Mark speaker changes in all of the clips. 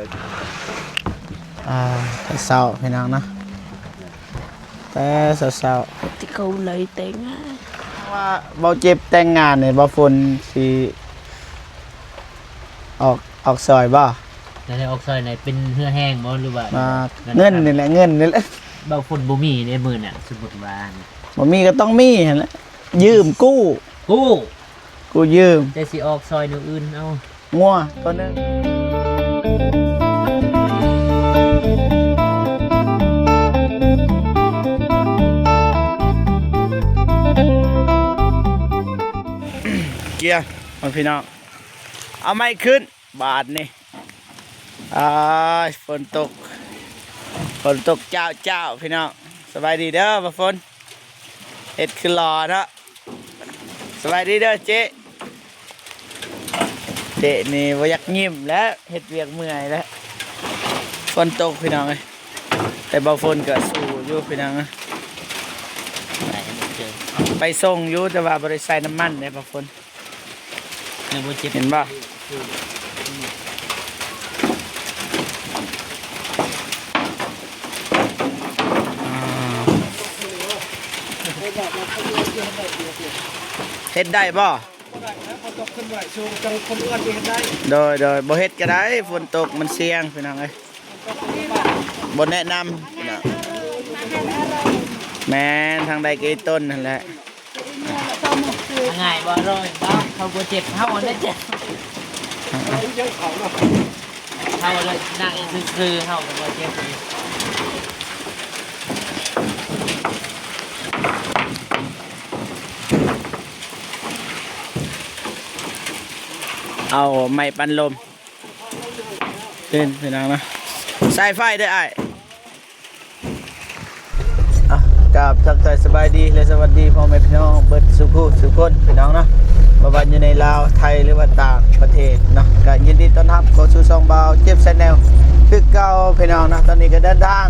Speaker 1: เลย
Speaker 2: แต่เศร้าพี่น้องนะแต่เศร้า
Speaker 3: ที่เขาเลยแต่งงาน
Speaker 2: ว่าเบาเจ็บแต่งงานเนี่ยเบาฝนสิออกซอยบ่
Speaker 4: แล้วออกซอยไหนเป็นเหือแห้งบ่หรือว่า
Speaker 2: มาเงินนี่แหละเงินนี่แหละ
Speaker 4: เบาฝนบ่มีในมือน่ะสมมุติว่า
Speaker 2: บ่มีก็ต้องมีหั่นแหละยืมกู้ยืม
Speaker 4: แต่สิออกซอยแนวอื่นเอา
Speaker 2: งัวตัวนึงเกียร์มาพี่น้องเอาไม้ขึ้นบาทนี่ฝนตกเจ้าพี่น้องสบายดีเด้อบ่ฝนเฮ็ดคือรอเนาะสบายดีเด้อเจ๊นี่บ่อยากยิ้มแล้วเฮ็ดเวียกเมื่อยแล้วฝนตกพี่น้องเอ้ยแต่บ่ฝนก็สู้อยู่พี่น้องนะไปส่งอยู่แต่ว่าบ่ได้ใส่น้ำมันเด้บ่ฝนเห็นบ่เฮ็ดได้บ่โดยบ่เฮ็ดก็ได้ฝนตกมันเสี่ยงพี่น้องเอ้ยบ่แนะนำพี่น้องแม่นทางใดก็ต้นนั่นแหละ
Speaker 4: ง่ายบ่ร้อยบ่เขาบ่เจ็บเฮาได้เจ็บเฮาเลยนั่งคือเฮาก็บ่เจ็บ
Speaker 2: เอาไม้ปันลมเต้นพี่น้องนะสายไฟได้อ้ายกับทักทายสบายดีและสวัสดีพ่อแม่พี่น้องเบิดสุคนพี่น้องเนาะบ่ว่าอยู่ในลาวไทยหรือว่าต่างประเทศเนาะก็ยินดีต้อนรับเข้าสู่ช่องเบาเจ็บแชนแนลคือเก่าพี่น้องนะตอนนี้ก็เดินทาง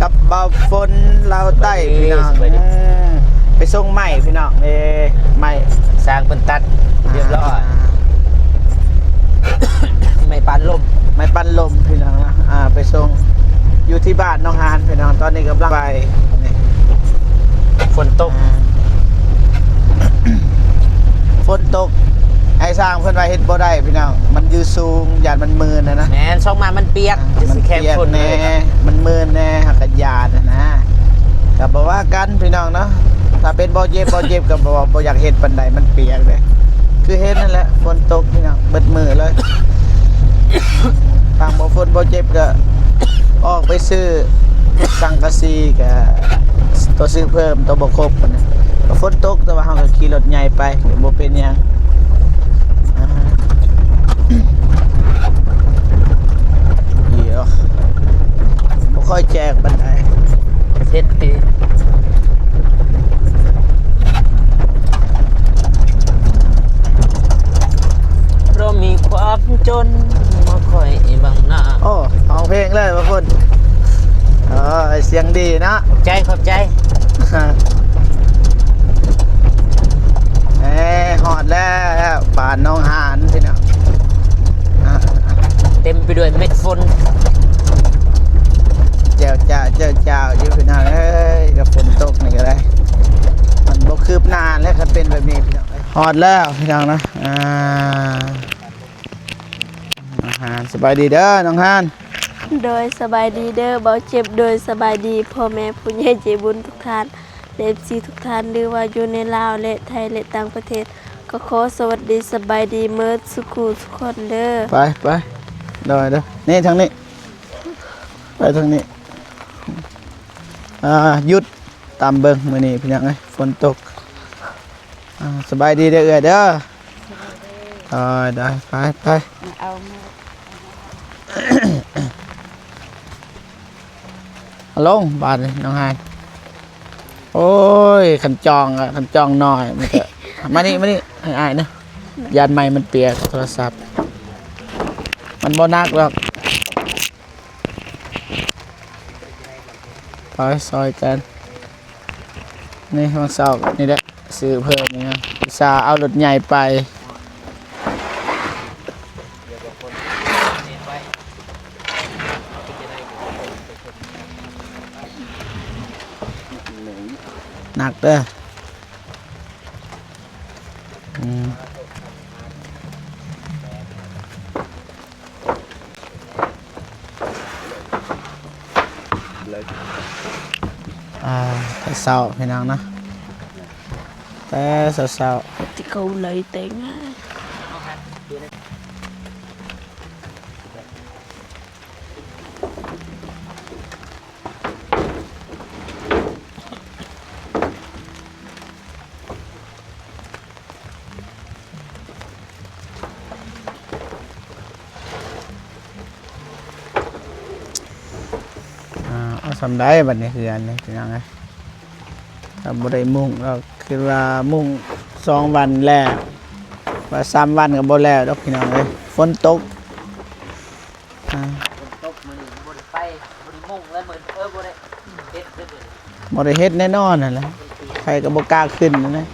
Speaker 2: กับเบาฝนลาวใต้พี่น้องไปส่งไม้พี่น้องไม้
Speaker 4: สร้างเป็นตัดเรียบร้อยไม่ปันลม
Speaker 2: พี่น้องนะไปส่งอยู่ที่บ้านน้องฮานพี่น้องตอนนี้กำลังไปฝนตกไอ้สร้างเพิ่นว่าเฮ็ดบ่ได้พี่น้องมันอยู่สูงยานมันมืนนะ
Speaker 4: แม่นช่องมามันเปียก
Speaker 2: มันแข็งฝนแน่มันมืนแน่หักกะยานนะก็บ่ว่ากันพี่น้องเนาะถ้าเป็นบ่เจ็บก็บ่อยากเฮ็ดปานใดมันเปียกเลยคือเฮ็ดนั่นแหละฝนตกพี่น้องเบิดมือเลยทางบ่ฝนบ่เจ็บก็ออกไปซื้อสังกะสีกับตัวซื้อเพิ่มตัวบกครบนะฝนตกแต่ว่าเราก็ขี่รถใหญ่ไปบ่เป็นหยังเดี๋ยวบ่ค่อยแจกบันได
Speaker 4: เฮ็ดปีเรามีความจนมาคอยบังหน้า
Speaker 2: โอ้ฟังเพลงเลยบางคนเสียงดีนะ
Speaker 4: ขอบใจ
Speaker 2: หอดแล้วป่านน้องหานพี่น้อง
Speaker 4: เต็มไปด้วยเม็ดฝน
Speaker 2: เจ้าอยู่พี่น้องกับฝนตกนี่ก็ได้มันบ่คืบหน้าแล้วก็เป็นแบบนี้พี่น้องหอดแล้วพี่น้องนะหานสบายดีเด้อน้องหาน
Speaker 3: โดยสบายดีเด้อเบาเจ็บโดยสบายดีพ่อแม่ผู้ใหญ่ใจบุญทุกท่านและFCทุกท่านหรือว่าอยู่ในลาวและไทยและต่างประเทศก็ขอสวัสดีสบายดีเมิดสุขุทุกคนเด้อ
Speaker 2: ไปเด้อนี่ทางนี้ไปทางนี้หยุดตามเบิ่งมื้อนี้พี่น้องเอ้ยฝนตกสบายดีเด้อเด้อได้ไป
Speaker 3: เอา
Speaker 2: ลงบาดเลยน้องฮานโอ้ยขันจองหน่อยมันก็มานี่ให้อายนะยานไม้มันเปียกโทรศัพท์มันบ่นักหรอกไปซอยกันนี่วันเสาร์นี่แหละซื้อเพิ่มนี่นะอุตส่าห์เอารถใหญ่ไป หนักเด้ออืมแต่เศร้าพี่น้องนะแต่เศร้า
Speaker 3: ที่เขาเลยเต็ง
Speaker 2: เอาสำได้บัดนี้คืออันนี้พี่น้องไงถ้าบ่ได้มุ่งเราคือว่ามุ่ง2 วันแล้วว่า3 วันก็บ่แล้วดอกพี่น้องเอ้ยฝนตก
Speaker 4: ตกมื้อนี้บ่ได้ไปบ่ได้มุ่งแล้วมื้อบ่ได้เฮ็ดเด้อมื้อนี้
Speaker 2: บ่ได้เฮ็ดแน่นอนนั่นแหละใครก็บ่กล้าขึ้นนะ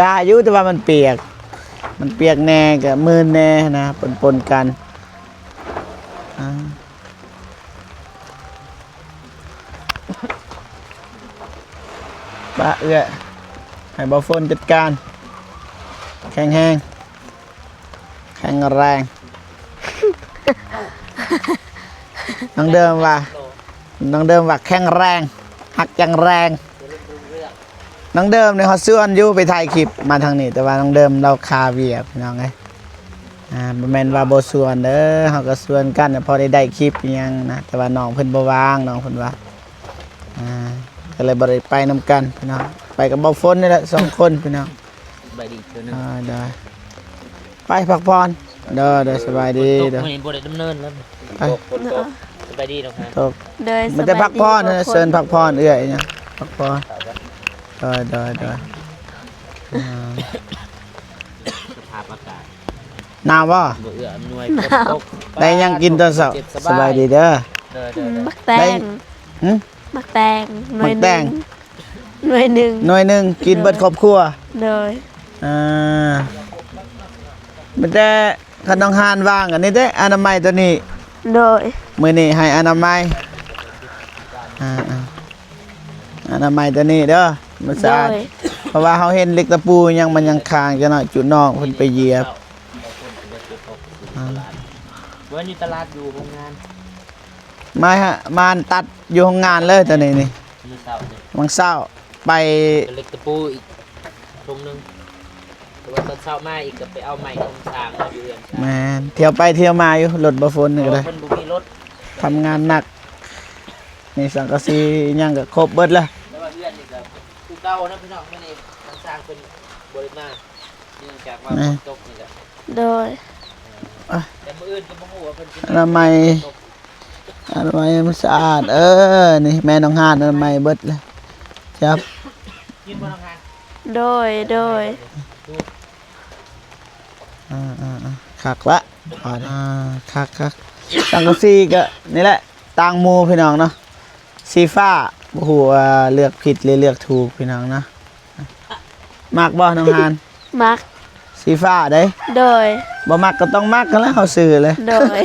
Speaker 2: กล้าอยู่แต่ว่ามันเปียกแน่ก็มืนแน่นะปนๆกันปะเอื้อให้บ่ฝนจัดการแข็งแรงน้องเดิมว่าแข็งแรงหักจังแรงน้องเดิมเนี่ยเขาส่วนอยู่ไปถ่ายคลิปมาทางนี้แต่ว่าน้องเดิมเราคาเวียบน้องไงบ่แม่นว่าบ่ส่วนเด้อเฮาก็ส่วนกันพอได้คลิปอีหยังนะแต่ว่าน้องเพิ่นบ่ว่างน้องเพิ่นว่าก็เลยบ่ได้ไปนํกันพี่น้องไปกับบ่ฝนนี่แหละ2 คนพี่น้อง
Speaker 4: สบายดีเทื่อนึง
Speaker 2: ได้ไปพักผ่อนเด้อสบายดีเด้อ
Speaker 4: มื้อนี้บ่ได้ดำเนินแล้วฝนตกสบายดีเนาะครับ
Speaker 2: ตก
Speaker 3: เดิน
Speaker 2: มันจะพักผ่อนนะเชิญพักผ่อนเอื้อยเนี่ยพักผ่อนได้
Speaker 4: สภาพอากาศ
Speaker 2: น้ำบ่
Speaker 4: บ่เอื้ออำนวยฝนตก
Speaker 2: ได้ยังกินตอนเช้าสบายดีเด้อ
Speaker 3: มักแตง
Speaker 2: หึ
Speaker 3: มักแตงหน่วย
Speaker 2: มักแตง
Speaker 3: หน่วยหนึ่ง
Speaker 2: หน่วยหนึงกินเบิดครอบครัว
Speaker 3: โดย
Speaker 2: มันแต่ขนมหานว่างอันนี้เด้อนามัยตัวนี้
Speaker 3: โดย
Speaker 2: มื้อนี้ให้อนามัยอนามัยตัวนี้เด้อมัน
Speaker 3: โด
Speaker 2: สะอาด
Speaker 3: ย
Speaker 2: เพราะว่าเฮาเห็นเหล็กตะปูยังมันยังค้างจังหน่อยจุดนอกเพิ่นไปเหยียบ
Speaker 4: วันนี้ตลาดอยู่โรงงาน
Speaker 2: มาฮะมานตัดอยู่โรงงานเลยตัวนี้นี่
Speaker 4: มื้อเช้านี่
Speaker 2: วังเช้าไป
Speaker 4: เล็กตะปูอีกตรงนึงแต่ว่าตอนเช้ามาอีกก็ไปเอาใหม่ตรงทางมาอยู่เรือน
Speaker 2: แม่นเที่ยวไปเที่ยวมาอยู่รถบ่ฝนนี่ก็ได้
Speaker 4: เพิ่นบ่มีรถ
Speaker 2: ทำงานหนักนี่สังกะสีอิหยังก็ครบเบิดแล้ว
Speaker 4: แต่ว่าเรือนนี่ก็คือเก่านะพี่น้องมื้อนี้ทางสร้างเพิ่นบ่ได้มาเนื่องจากว่าฝนตกนี่แหละ
Speaker 3: โดย
Speaker 4: แต่มื้ออื่นก็บ่ฮู้ว่าเพิ่นสิ
Speaker 2: อนามัยมันสะอาดนี่แม่น้องหาดอนามัยเบิดเลยครับ
Speaker 4: กินบ่ต้องหา
Speaker 3: โดย
Speaker 2: คักละคักสังกะสีก็นี่แหละต่างหมู่พี่น้องเนาะสีฟ้าบ่ฮู้ว่าเลือกผิดหรือเลือกถูกพี่น้องนะมักบ่น้องหาน
Speaker 3: มัก
Speaker 2: สีฟ้าเด้
Speaker 3: โดย
Speaker 2: บ่มักก็ต้องมักกันแล้วเฮาซื้อเลย
Speaker 3: โดย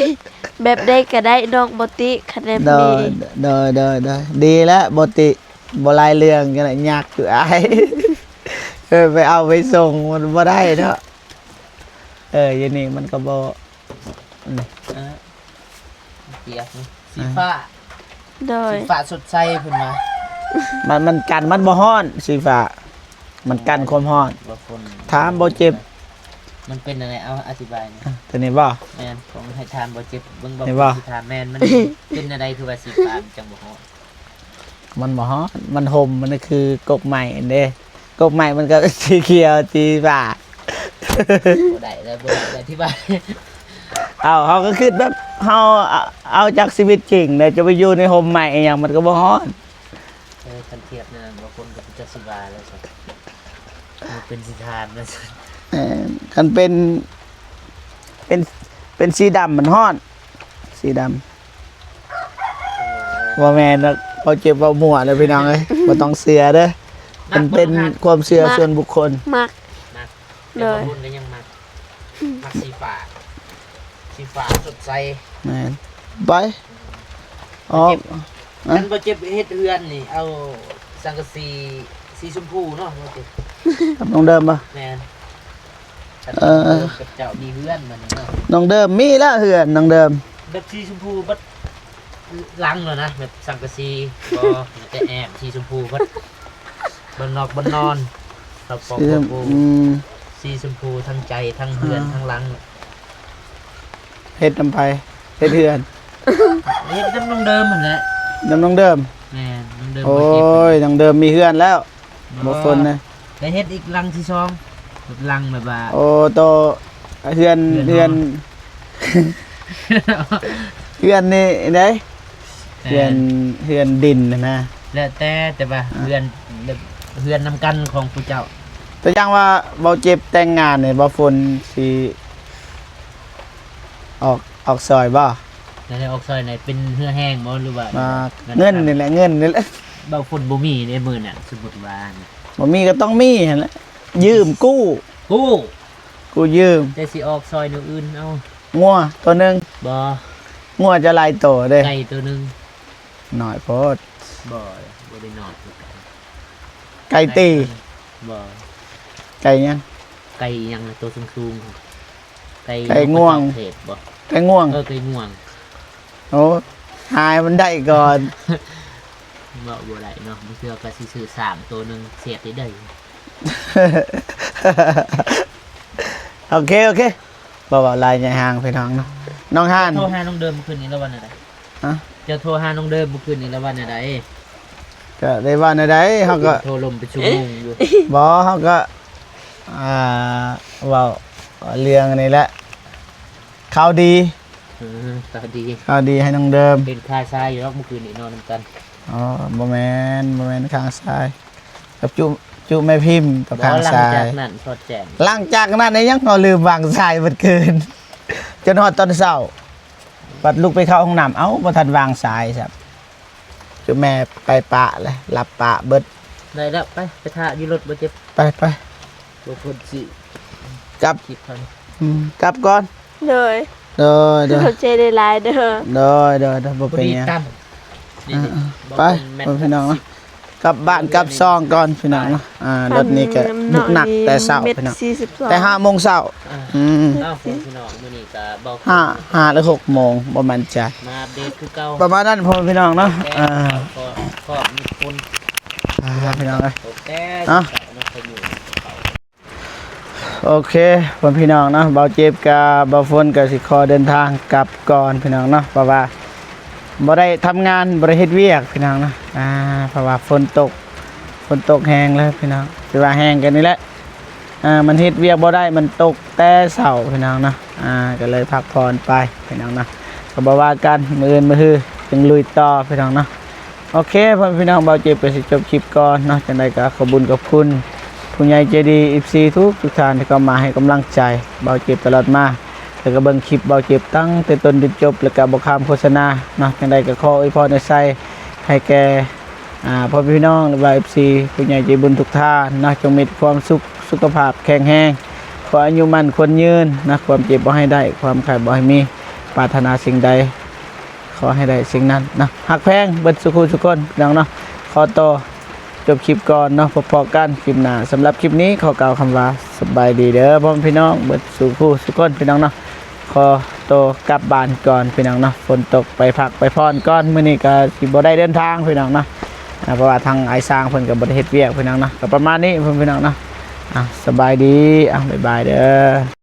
Speaker 3: แบบได้ก็ได้น้องบ่ติคะแนน
Speaker 2: โด
Speaker 3: มี
Speaker 2: ยดีแล้วบ่ติบ่หลายเรื่องจังได๋ยากอยู่อ้ายไปเอาไปส่งมันบ่ได้เนาะอย่างนี้มันก็บ่นี่
Speaker 4: เปียกนี่สีฟ้า
Speaker 3: โดย
Speaker 4: สีฟ้าสดใสเพิ่นว่า
Speaker 2: มันกันมันบ่ฮ้อนสีฟ้ามันกันความร้อน
Speaker 4: บ่ฝน
Speaker 2: ถามบ่เจ็บ
Speaker 4: มันเป็นอะไรเอาอธิบายหน่อย
Speaker 2: ตัวนี้บ่
Speaker 4: แม่นของให้ทานบ่เจ็บเบิ่งบ่
Speaker 2: เห็นบ่
Speaker 4: สิทานแม่นมัน เป็นอะไรคือว่าสีฟ้าจังบ่ฮ้อ
Speaker 2: มันบ่ฮ้อนมันห่มมันก็คือกกใหม่เด้กกใหม่มันก็ สีเขียวสีฟ้า
Speaker 4: บ่ได้แล้วบ่ได้อธิบาย
Speaker 2: เขาก็คิดแบบเอาจากชีวิตจริงเลยจะไปอยู่ในห่มใหม่อหย่างมันก็บ่ฮ้อน
Speaker 4: คันเทียบนั่นบ่คนก็จะสิว่าแล้วซั่นมันเป็นสิทานนะซั่น
Speaker 2: คันเป็นสีดำมันฮ้อน สีดำว่าแม่นพอเจ็บว่ามั่วเลยพี่น้องเอ้ยบ่ต้องเสือเด้อมันเป็นความเชื่อส่วนบุคคล
Speaker 3: มัก
Speaker 4: นะ
Speaker 3: เล
Speaker 4: แต่
Speaker 3: ย
Speaker 4: บางคนก็ยังมักสีฟ้าสีฟ้าสดใส
Speaker 2: แม่นไปออก
Speaker 4: มันบ่เจ็บเฮ็ดเรือนนี่เอาสังกะสี สีชมพูเนาะบ่จิ
Speaker 2: กับน้องเดิมป่ะ
Speaker 4: แม่น กับเจ้ามีเพื่อนมันเนาะ
Speaker 2: น้องเดิมมีแล้วเหือนน้องเดิม
Speaker 4: แบบสีชมพูบัดลังเลยนะแบบสังกะสีบ่แต่แอบสีชมพูบัดบนนอกบนนอนเราปอก
Speaker 2: สี
Speaker 4: ช
Speaker 2: ช
Speaker 4: ม
Speaker 2: ม
Speaker 4: พู สีชมพูทั้งใจทั้งเพื่อนทั้งลัง
Speaker 2: เฮ็ดน้ำไผเฮ็ดเหือน
Speaker 4: เฮ็ดน้องเดิมเหมือนแหละ
Speaker 2: น้องเดิม
Speaker 4: แม่น้องเดิม
Speaker 2: โอ้
Speaker 4: มาเก็บ
Speaker 2: ยน้องเดิมมีเหือนแล้วบ่ฝนนะ
Speaker 4: ไปเฮ็ดอีกลังที่สองแบบลังแบบว่า
Speaker 2: โอ้โตเฮือน
Speaker 4: เฮื
Speaker 2: เฮือ
Speaker 4: อน น
Speaker 2: เฮือนนี่ไดเฮือนเฮือนดินน่ะนะ
Speaker 4: แล้วแต่ว่าเพื่อนแบบเพื่อนนำกันของผู้เจ้า
Speaker 2: ตัวอย่างว่าเบาเจ็บแต่งงานนี่บ่ฝนสิออกซอยบ่
Speaker 4: ในออกซอยไหนเป็นเหือแห้งบ่หรือว่า
Speaker 2: มาเงินนี่แหละเงินนี่แหละ
Speaker 4: เบาฝนบ่มีในมือน่ะสมมุติว่าน่ะ
Speaker 2: บ่มีก็ต้องมีหั่นแหละยืมกู้
Speaker 4: กู้
Speaker 2: ยืม
Speaker 4: แต่สิออกซอยแนวอื่นเอา
Speaker 2: งัวตัวหนึง
Speaker 4: บ่
Speaker 2: งัวจะหลายโตเด้
Speaker 4: ไก่ตัวหนึง
Speaker 2: หน่อยโพด
Speaker 4: บ่ได้นอน
Speaker 2: ไก่ตี
Speaker 4: บ่
Speaker 2: ไก่ยัง
Speaker 4: ไก่ยังน่ะตัวสูงๆ
Speaker 2: ไก่ง่วง
Speaker 4: เทศบ่
Speaker 2: ไก่ง่วง
Speaker 4: ไก่ง่วง
Speaker 2: โอ้หายมันได้ก่อน
Speaker 4: บ่ได้เนาะบ่เชื่อก็สิซื้อ3ตัวหนึงเสียได้
Speaker 2: โอเคบ่ลายใหญ่ห่างไปทางเนาะน้องห่าน
Speaker 4: โทรหาน้องเดิมเมื่อคืนนี้แล้ววันอะไร
Speaker 2: ฮะ
Speaker 4: จะโทรหาน้องเดิมเมื่อคืนนี้แล้ววันอะไร
Speaker 2: ก็ได้ว่าในใดเฮาก็
Speaker 4: โทรลมไปชั่วโมงอยู่
Speaker 2: บ่เฮาก็เว้าเรื่องนี่แหละข่าวดี
Speaker 4: ตาดี
Speaker 2: ข่าวดีให้น้องเดิม
Speaker 4: เป็นคาซายอยู่แล้วเมื่อคืนนี้นอนนำกัน
Speaker 2: อ๋อบ่แม่นข้างซ้าย กับจุแม่พิมพ์กับข้าง
Speaker 4: หลั
Speaker 2: ซ้า
Speaker 4: จาย กนั้นทอดแจง
Speaker 2: หลังจากนั้นเนี่ยยังเราลืมวางสายเมื่อคืน จนฮอดตอนเช้าบัดลุกไปเข้าห้องน้ำเอ้าบ่ทันวางสายครับจุแม่ไปปะเลยหลับปะเบิด
Speaker 4: ได้แล้วไปท่าอยู่รถบ่เจ็บ
Speaker 2: ไป
Speaker 4: บ่คนสิ
Speaker 2: กลับ
Speaker 4: คลิปเท่านี้
Speaker 2: กลับก่อน
Speaker 3: โดย
Speaker 2: เด้อ
Speaker 3: เข้าใจได้หลายเด้อ
Speaker 2: บ่
Speaker 4: พอ
Speaker 2: เป็น
Speaker 4: ดี
Speaker 2: หยัง
Speaker 4: ตั้มนี่
Speaker 2: ไปพี่น้องเนาะกลับบ้านกลับซองก่อนพี่น้องเนาะรถนี้ก็บุกหนักแต่เช้าพี่น้องแต่5 โมงเช้า
Speaker 4: เอ้าพี่น้องมื้อนี้ก็เบา
Speaker 2: 5หรือ6 โมงบ่มั่นใจ
Speaker 4: มาอัปเดตคือเก่า
Speaker 2: ประมาณนั้นพ่อพี่น้องเนาะ
Speaker 4: ก็มีคน
Speaker 2: พี่น้องเอ้ย
Speaker 4: ตกแต่
Speaker 2: เอ้า
Speaker 4: เนาะไปอยู่
Speaker 2: โอเคพ่อพี่น้องเนาะเบาเจ็บกับเบาฝนก็สิขอเดินทางกลับก่อนพี่น้องเนาะเพราะว่าบ่ได้ทำงานบ่ได้เฮ็ดเวียกพี่น้องเนาะเพราะว่าฝนตกแห้งแล้วพี่น้องสิว่าแห้งกันนี่แหละมันเฮ็ดเวียกบ่ได้มันตกแต่เช้าพี่น้องเนาะก็เลยพักผ่อนไปพี่น้องเนาะก็บ่ว่ากันมื้ออื่นมื้อฮือจึงลุยต่อพี่น้องเนาะโอเคพ่อพี่น้องเบาเจ็บก็สิจบคลิปก่อนเนาะจังได๋ก็ขอบคุญกับคุณผู้ใหญ่ใจดี FC ทุกท่านที่เข้ามาให้กำลังใจเบาเจ็บตลอดมาแล้วก็เบิ่งคลิปเบาเจ็บตั้งแต่ต้นจนจบแล้วก็บ่ข้ามโฆษณาเนาะจังได๋ก็ขออวยพรให้แก่พ่อพี่น้องหรือว่า FC ผู้ใหญ่ใจบุญทุกท่านเนาะจงมีความสุขสุขภาพแข็งแรงขออายุมั่นควรยืนนะความเจ็บบ่ให้ได้ความไข้บ่ให้มีปรารถนาสิ่งใดขอให้ได้สิ่งนั้นนะฮักแพงเบิดสุขทุกคนพี่น้องเนาะขอต่อจบคลิปก่อนเนาะพอๆกันคลิปหน้าสำหรับคลิปนี้ขอกล่าวคำว่าสบายดีเด้อพ่อพี่น้องเบิดสุขทุกคนพี่น้องเนาะขอตัวกลับบ้านก่อนพี่น้องเนาะฝนตกไปพักไปพรก่อนมื้อนี้ก็สิบ่ได้เดินทางพี่น้องเนาะเพราะว่าทางไอ้สร้างเพิ่นก็บ่ได้เฮ็ดเวียกพี่น้องเนาะก็ประมาณนี้พี่น้องเนาะสบายดีบ๊ายบายเด้อ